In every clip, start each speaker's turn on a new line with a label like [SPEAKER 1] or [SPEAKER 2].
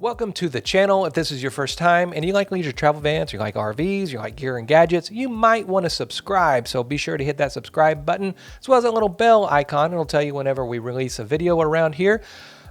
[SPEAKER 1] Welcome to the channel. If this is your first time and you like leisure travel vans, you like RVs, you like gear and gadgets, you might want to subscribe. So be sure to hit that subscribe button as well as that little bell icon. It'll tell you whenever we release a video around here.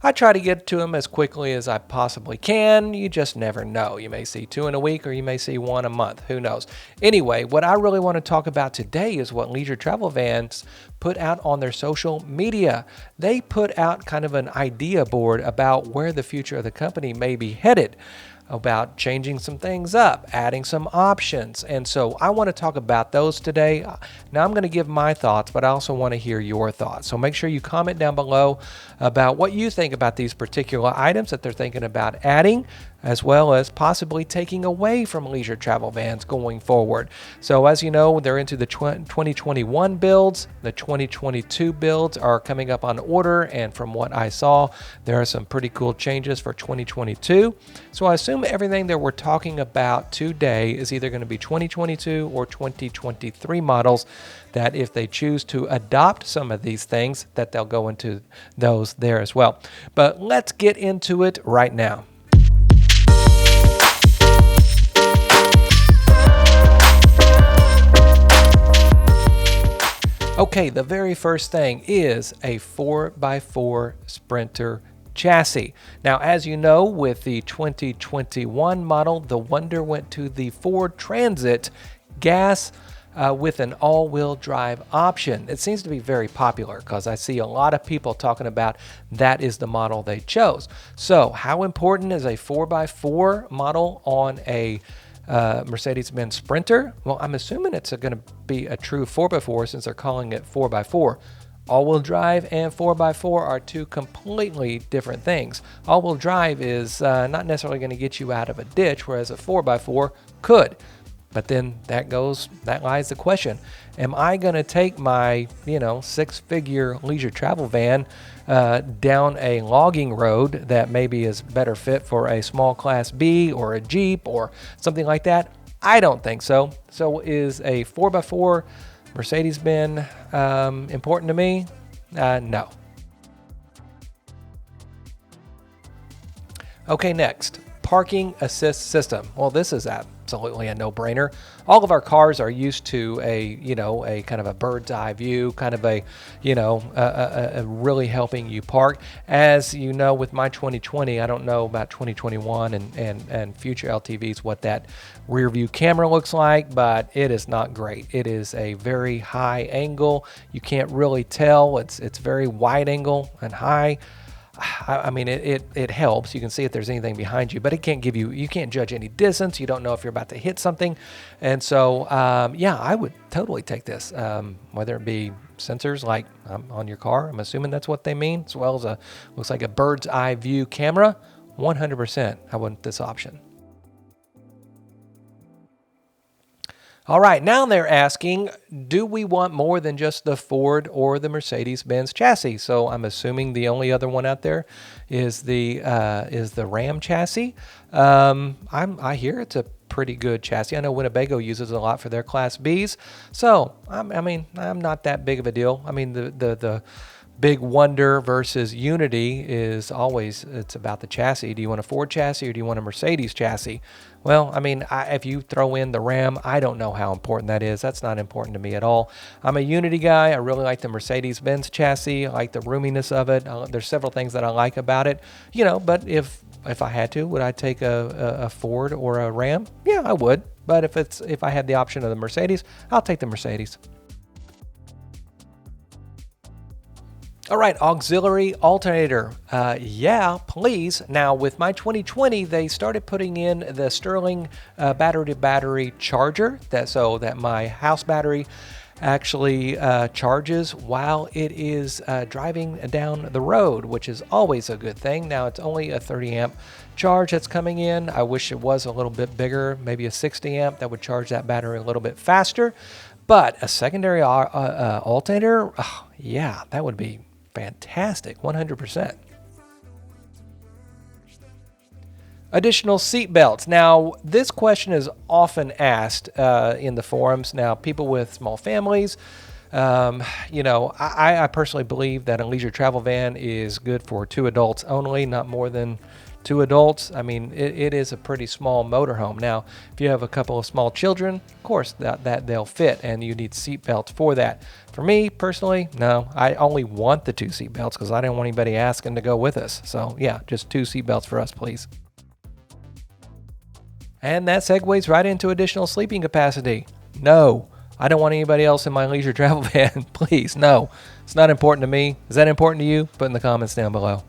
[SPEAKER 1] I try to get to them as quickly as I possibly can. You just never know. You may see 2 in a week or you may see 1 a month. Who knows? Anyway, what I really want to talk about today is what leisure travel vans put out on their social media. They put out kind of an idea board about where the future of the company may be headed, about changing some things up, adding some options. And so I want to talk about those today. Now I'm going to give my thoughts, but I also want to hear your thoughts. So make sure you comment down below about what you think about these particular items that they're thinking about adding, as well as possibly taking away from leisure travel vans going forward. So as you know, they're into the 2021 builds. The 2022 builds are coming up on order, and from what I saw, there are some pretty cool changes for 2022. So I assume everything that we're talking about today is either going to be 2022 or 2023 models, that if they choose to adopt some of these things, that they'll go into those there as well. But let's get into it right now. Okay, the very first thing is a 4x4 Sprinter chassis. Now, as you know, with the 2021 model, the Wonder went to the Ford Transit gas with an all-wheel drive option. It seems to be very popular because I see a lot of people talking about that is the model they chose. So how important is a 4x4 model on a Mercedes-Benz Sprinter? Well, I'm assuming it's going to be a true 4x4 since they're calling it 4x4. All-wheel drive and 4x4 are two completely different things. All-wheel drive is not necessarily going to get you out of a ditch, whereas a 4x4 could. But then that lies the question. Am I going to take my, six-figure leisure travel van down a logging road that maybe is better fit for a small class B or a Jeep or something like that? I don't think so. So is a 4x4 Mercedes-Benz important to me? No. Okay, next, parking assist system. Well, this is absolutely a no-brainer. All of our cars are used to a kind of a bird's eye view, kind of a really helping you park. As you know, with my 2020, I don't know about 2021 and future LTVs what that rear view camera looks like, but it is not great. It is a very high angle. You can't really tell. It's very wide angle and high. I mean, it helps. You can see if there's anything behind you, but it can't give you, you can't judge any distance. You don't know if you're about to hit something. And so, yeah, I would totally take this, whether it be sensors like on your car. I'm assuming that's what they mean, as well as looks like a bird's eye view camera. 100%, I want this option. All right, now they're asking, do we want more than just the Ford or the Mercedes-Benz chassis? So I'm assuming the only other one out there is the Ram chassis. I hear it's a pretty good chassis. I know Winnebago uses it a lot for their Class Bs. So I'm not that big of a deal. I mean, the big Wonder versus Unity is always, it's about the chassis. Do you want a Ford chassis or do you want a Mercedes chassis? Well, I mean, if you throw in the Ram, I don't know how important that is. That's not important to me at all. I'm a Unity guy. I really like the Mercedes-Benz chassis. I like the roominess of it. There's several things that I like about it, but if I had to, would I take a Ford or a Ram? Yeah, I would. But if I had the option of the Mercedes, I'll take the Mercedes. All right, auxiliary alternator. Yeah, please. Now, with my 2020, they started putting in the Sterling battery-to-battery charger, so that my house battery actually charges while it is driving down the road, which is always a good thing. Now, it's only a 30 amp charge that's coming in. I wish it was a little bit bigger, maybe a 60 amp that would charge that battery a little bit faster. But a secondary alternator, oh, yeah, that would be fantastic, 100%. Additional seat belts. Now, this question is often asked in the forums. Now, people with small families, I personally believe that a leisure travel van is good for 2 adults only, not more than 2 adults, I mean, it is a pretty small motorhome. Now, if you have a couple of small children, of course, that they'll fit, and you need seat belts for that. For me, personally, no. I only want the 2 seat belts because I didn't want anybody asking to go with us. So, yeah, just 2 seat belts for us, please. And that segues right into additional sleeping capacity. No, I don't want anybody else in my leisure travel van. Please, no. It's not important to me. Is that important to you? Put in the comments down below.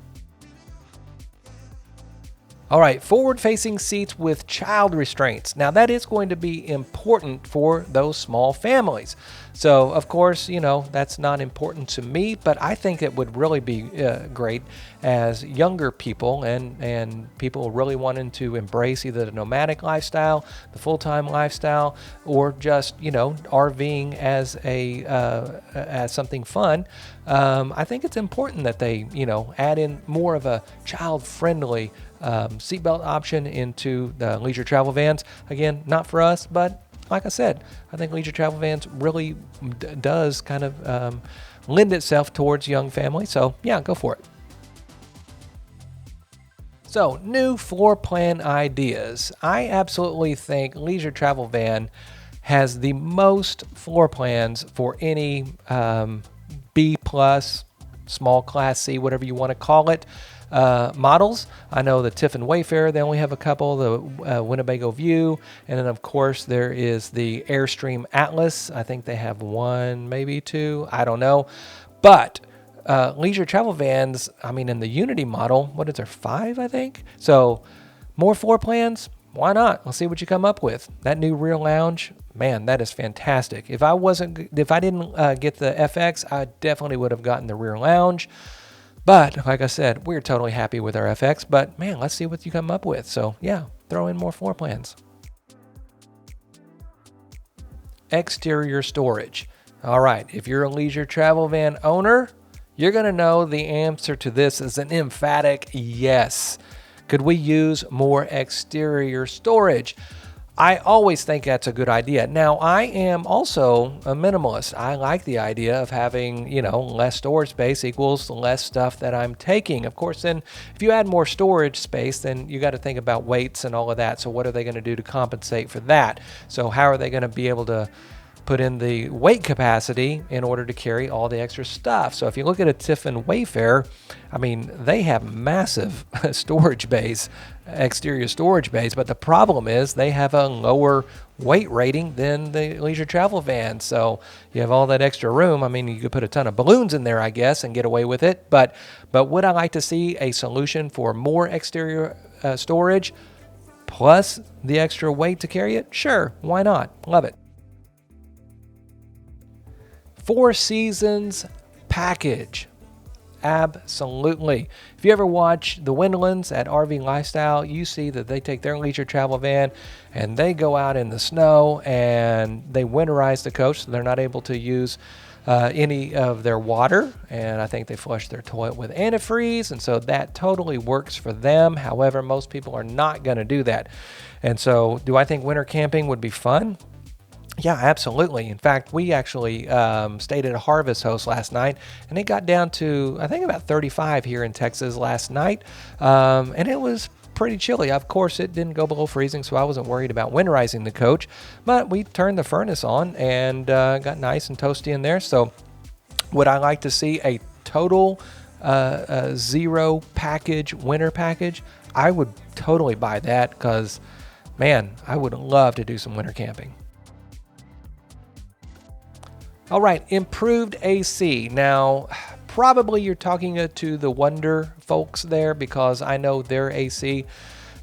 [SPEAKER 1] All right, forward-facing seats with child restraints. Now, that is going to be important for those small families. So, of course, you know, that's not important to me, but I think it would really be great as younger people and people really wanting to embrace either the nomadic lifestyle, the full-time lifestyle, or just, you know, RVing as as something fun. I think it's important that they, you know, add in more of a child-friendly seatbelt option into the leisure travel vans. Again, not for us, but like I said, I think leisure travel vans really does kind of lend itself towards young families. So yeah, go for it. So, new floor plan ideas. I absolutely think leisure travel van has the most floor plans for any B plus, small class C, whatever you want to call it, models. I know the Tiffin Wayfarer, they only have a couple, the Winnebago View, and then of course there is the Airstream Atlas. I think they have 1, maybe 2, I don't know. But leisure travel vans, I mean, in the Unity model, what is there, 5, I think? So more floor plans, why not? Let's see what you come up with. That new rear lounge, man, that is fantastic. If I didn't get the FX, I definitely would have gotten the rear lounge. But like I said, we're totally happy with our FX, but man, let's see what you come up with. So yeah, throw in more floor plans. Exterior storage. All right, if you're a leisure travel van owner, you're gonna know the answer to this is an emphatic yes. Could we use more exterior storage? I always think that's a good idea. Now, I am also a minimalist. I like the idea of having, you know, less storage space equals less stuff that I'm taking. Of course, then if you add more storage space, then you got to think about weights and all of that. So what are they going to do to compensate for that? So how are they going to be able to put in the weight capacity in order to carry all the extra stuff? So if you look at a Tiffin Wayfarer, I mean, they have massive storage bays, exterior storage bays, but the problem is they have a lower weight rating than the leisure travel van. So you have all that extra room. I mean, you could put a ton of balloons in there, I guess, and get away with it. But would I like to see a solution for more exterior storage plus the extra weight to carry it? Sure, why not? Love it. 4 Seasons package. Absolutely. If you ever watch the Windlands at RV Lifestyle, you see that they take their leisure travel van and they go out in the snow and they winterize the coach so they're not able to use any of their water. And I think they flush their toilet with antifreeze, and so that totally works for them. However, most people are not going to do that. And so do I think winter camping would be fun? Yeah, absolutely. In fact, we actually stayed at a Harvest Host last night, and it got down to, I think, about 35 here in Texas last night, and it was pretty chilly. Of course, it didn't go below freezing, so I wasn't worried about winterizing the coach, but we turned the furnace on and got nice and toasty in there. So would I like to see a total zero package, winter package? I would totally buy that because, man, I would love to do some winter camping. All right, improved AC. Now, probably you're talking to the Wonder folks there because I know their AC,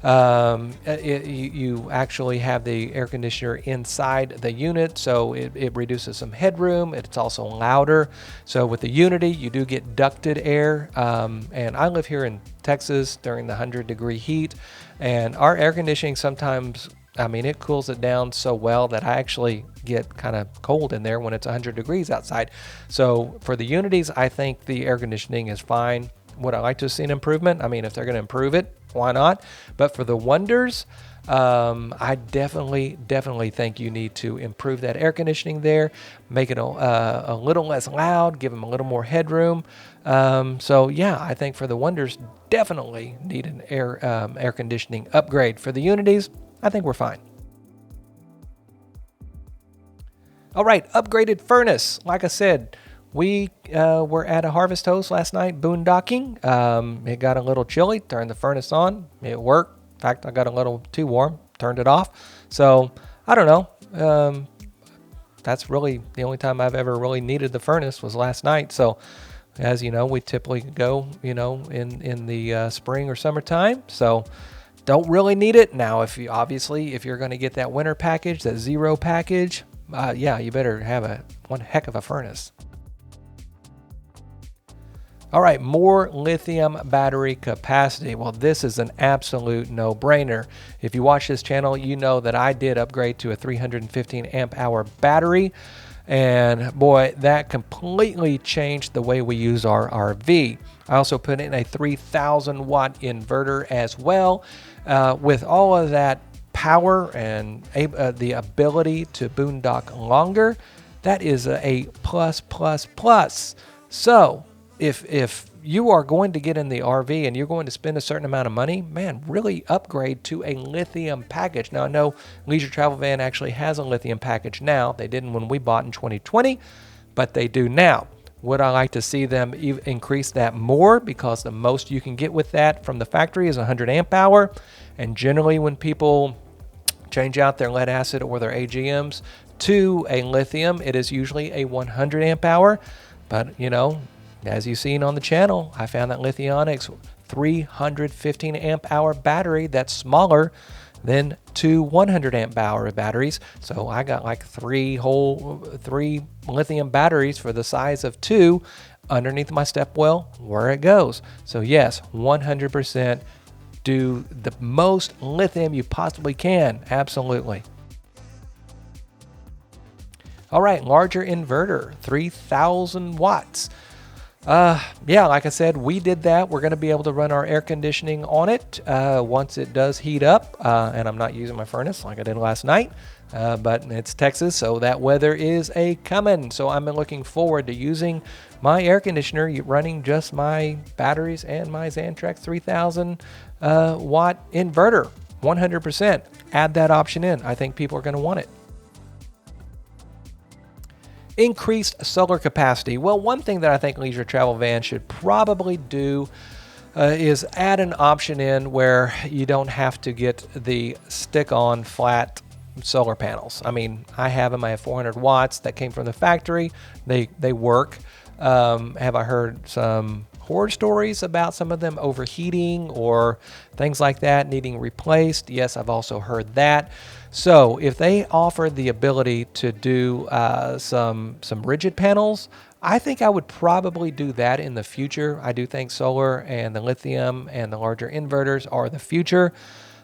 [SPEAKER 1] you actually have the air conditioner inside the unit, so it reduces some headroom. It's also louder. So with the Unity, you do get ducted air. And I live here in Texas during the 100-degree heat, and our air conditioning sometimes, I mean, it cools it down so well that I actually get kind of cold in there when it's 100 degrees outside. So for the Unities, I think the air conditioning is fine. Would I like to see an improvement? I mean, if they're going to improve it, why not? But for the Wonders, I definitely think you need to improve that air conditioning there, make it a little less loud, give them a little more headroom. So yeah, I think for the Wonders, definitely need an air conditioning upgrade. For the Unities, I think we're fine. All right, upgraded furnace. Like I said, we were at a Harvest Host last night, boondocking. It got a little chilly, turned the furnace on, it worked. In fact, I got a little too warm, turned it off. So I don't know. That's really the only time I've ever really needed the furnace was last night. So as you know, we typically go, in the spring or summertime. So don't really need it. Now, if you're going to get that winter package, that zero package, yeah, you better have one heck of a furnace. All right, more lithium battery capacity. Well, this is an absolute no-brainer. If you watch this channel, you know that I did upgrade to a 315 amp hour battery. And boy, that completely changed the way we use our RV. I also put in a 3,000 watt inverter as well. With all of that power and the ability to boondock longer, that is a plus. So if you are going to get in the RV and you're going to spend a certain amount of money, man, really upgrade to a lithium package. Now, I know Leisure Travel Van actually has a lithium package now. They didn't when we bought in 2020, but they do now. Would I like to see them increase that more? Because the most you can get with that from the factory is 100 amp hour. And generally when people change out their lead acid or their AGMs to a lithium, it is usually a 100 amp hour. But, as you've seen on the channel, I found that Lithionics 315 amp hour battery that's smaller than two 100 amp hour batteries. So I got like three lithium batteries for the size of two underneath my step well where it goes. So yes, 100% do the most lithium you possibly can. Absolutely. All right, larger inverter, 3,000 watts. Yeah, like I said, we did that. We're going to be able to run our air conditioning on it once it does heat up. And I'm not using my furnace like I did last night, but it's Texas, so that weather is coming. So I'm looking forward to using my air conditioner, running just my batteries and my Xantrex 3,000 watt inverter, 100%. Add that option in. I think people are going to want it. Increased solar capacity. Well, one thing that I think Leisure Travel Van should probably do is add an option in where you don't have to get the stick-on flat solar panels. I mean, I have them. I have 400 watts that came from the factory. They work. Have I heard some horror stories about some of them overheating or things like that needing replaced? Yes, I've also heard that. So if they offer the ability to do some rigid panels, I think I would probably do that in the future. I do think solar and the lithium and the larger inverters are the future.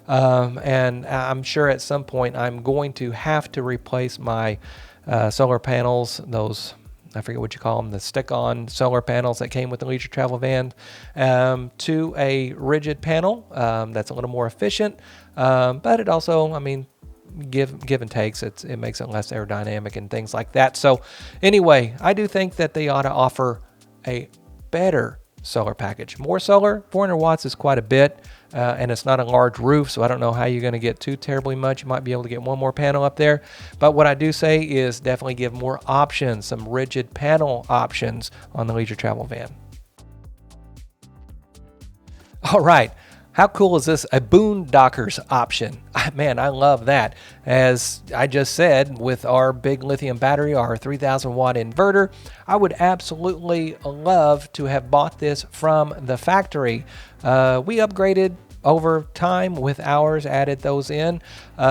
[SPEAKER 1] And I'm sure at some point I'm going to have to replace my solar panels, those, I forget what you call them, the stick-on solar panels that came with the Leisure Travel Van, to a rigid panel that's a little more efficient. But it also, I mean, give and takes. It makes it less aerodynamic and things like that. So anyway, I do think that they ought to offer a better solar package. More solar, 400 watts is quite a bit, and it's not a large roof, so I don't know how you're going to get too terribly much. You might be able to get one more panel up there, but what I do say is definitely give more options, some rigid panel options on the Leisure Travel Van. All right. How cool is this? A Boondockers option. Man, I love that. As I just said, with our big lithium battery, our 3,000 watt inverter, I would absolutely love to have bought this from the factory. We upgraded over time with ours, added those in.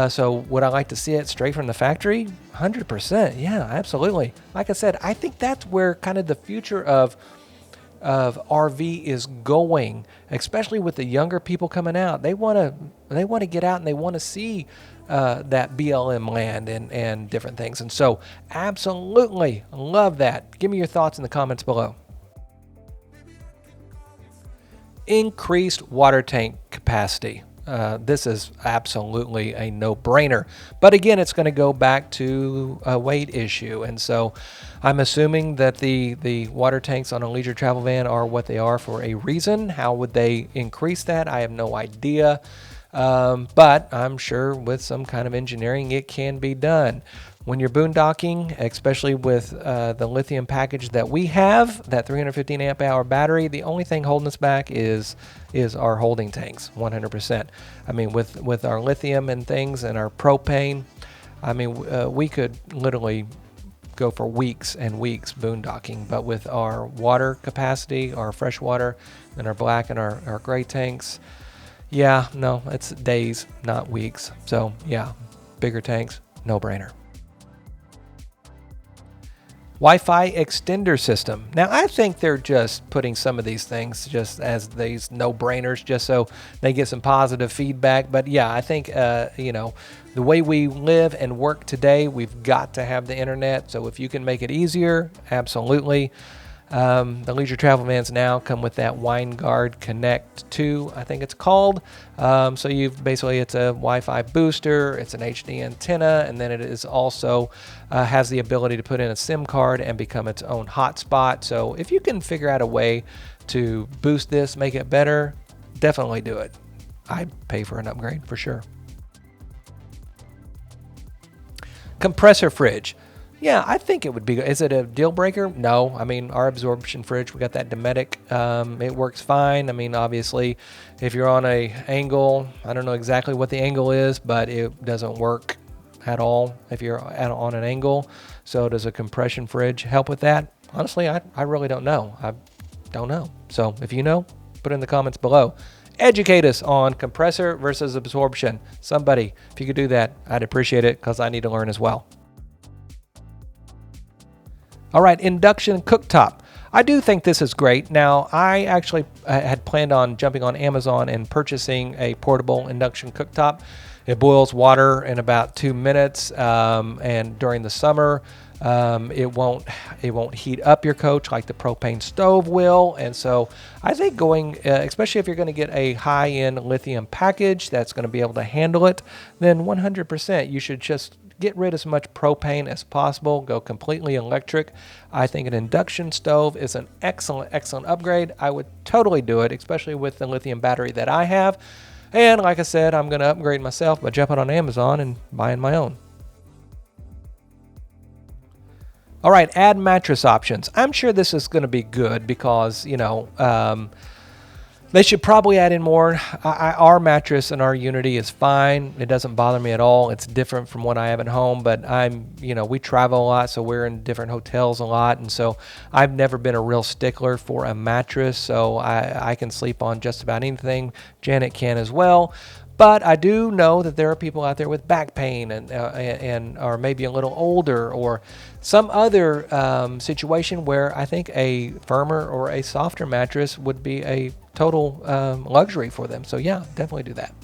[SPEAKER 1] So would I like to see it straight from the factory? 100%. Yeah, absolutely. Like I said, I think that's where kind of the future of RV is going, especially with the younger people coming out. They want to get out and they want to see that BLM land and different things. And so absolutely love that. Give me your thoughts in the comments below. Increased water tank capacity. this is absolutely a no-brainer. But again, it's going to go back to a weight issue. And so I'm assuming that the water tanks on a leisure travel van are what they are for a reason. How would they increase that? I have no idea. But I'm sure with some kind of engineering, it can be done. When you're boondocking, especially with the lithium package that we have, that 315 amp hour battery, the only thing holding us back is our holding tanks, 100%. I mean, with our lithium and things and our propane, I mean, we could literally go for weeks and weeks boondocking. But with our water capacity, our fresh water, and our black and our gray tanks, yeah, no, it's days, not weeks. So yeah, bigger tanks, no brainer. Wi-Fi extender system. Now, I think they're just putting some of these things just as these no-brainers, just so they get some positive feedback. But yeah, I think, you know, the way we live and work today, we've got to have the internet. So if you can make it easier, absolutely. The leisure travel vans now come with that WineGuard Connect 2, I think it's called. So you've basically, it's a Wi-Fi booster, it's an HD antenna, and then it is also has the ability to put in a SIM card and become its own hotspot. So if you can figure out a way to boost this, make it better, definitely do it. I'd pay for an upgrade for sure. Compressor fridge. Yeah, I think it would be good. Is it a deal breaker? No. I mean, our absorption fridge, we got that Dometic. It works fine. I mean, obviously, if you're on a angle, I don't know exactly what the angle is, but it doesn't work at all if you're on an angle. So does a compression fridge help with that? Honestly, I really don't know. I don't know. So if you know, put it in the comments below. Educate us on compressor versus absorption. Somebody, if you could do that, I'd appreciate it because I need to learn as well. All right, induction cooktop. I do think this is great. Now, I actually had planned on jumping on Amazon and purchasing a portable induction cooktop. It boils water in about 2 minutes, and during the summer, it won't heat up your coach like the propane stove will. And so I think going, especially if you're going to get a high-end lithium package that's going to be able to handle it, then 100% you should just get rid of as much propane as possible. Go completely electric. I think an induction stove is an excellent upgrade. I would totally do it, especially with the lithium battery that I have. And like I said, I'm going to upgrade myself by jumping on Amazon and buying my own. All right, add mattress options. I'm sure this is going to be good because, you know, they should probably add in more. Our mattress and our Unity is fine. It doesn't bother me at all. It's different from what I have at home, but we travel a lot, so we're in different hotels a lot, and so I've never been a real stickler for a mattress, so I can sleep on just about anything. Janet can as well. But I do know that there are people out there with back pain and or maybe a little older or some other situation where I think a firmer or a softer mattress would be a total luxury for them. So yeah, definitely do that.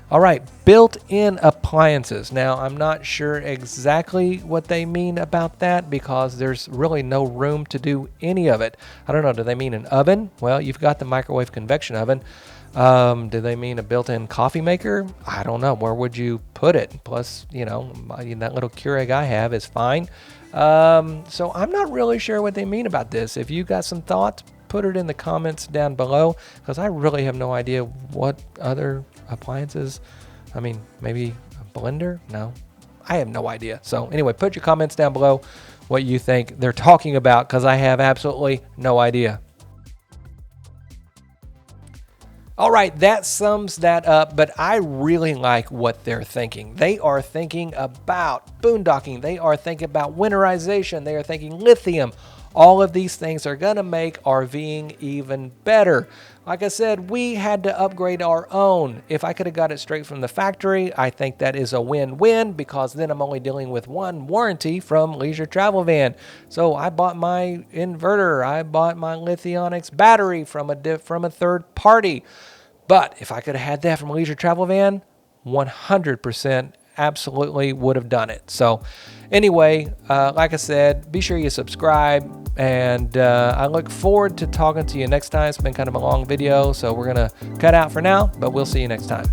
[SPEAKER 1] All right, built-in appliances. Now, I'm not sure exactly what they mean about that because there's really no room to do any of it. I don't know, do they mean an oven? Well, you've got the microwave convection oven. Do they mean a built-in coffee maker? I don't know. Where would you put it? Plus, you know, that little Keurig I have is fine. So I'm not really sure what they mean about this. If you got some thoughts, put it in the comments down below because I really have no idea what other appliances. I mean, maybe a blender? No, I have no idea. So anyway, put your comments down below what you think they're talking about because I have absolutely no idea. All right, that sums that up, but I really like what they're thinking. They are thinking about boondocking. They are thinking about winterization. They are thinking lithium. All of these things are going to make RVing even better. Like I said, we had to upgrade our own. If I could have got it straight from the factory, I think that is a win-win because then I'm only dealing with one warranty from Leisure Travel Van. So I bought my inverter. I bought my Lithionics battery from a third party. But if I could have had that from Leisure Travel Van, 100% absolutely would have done it. So anyway, like I said, be sure you subscribe. And I look forward to talking to you next time. It's been kind of a long video, so we're going to cut out for now, but we'll see you next time.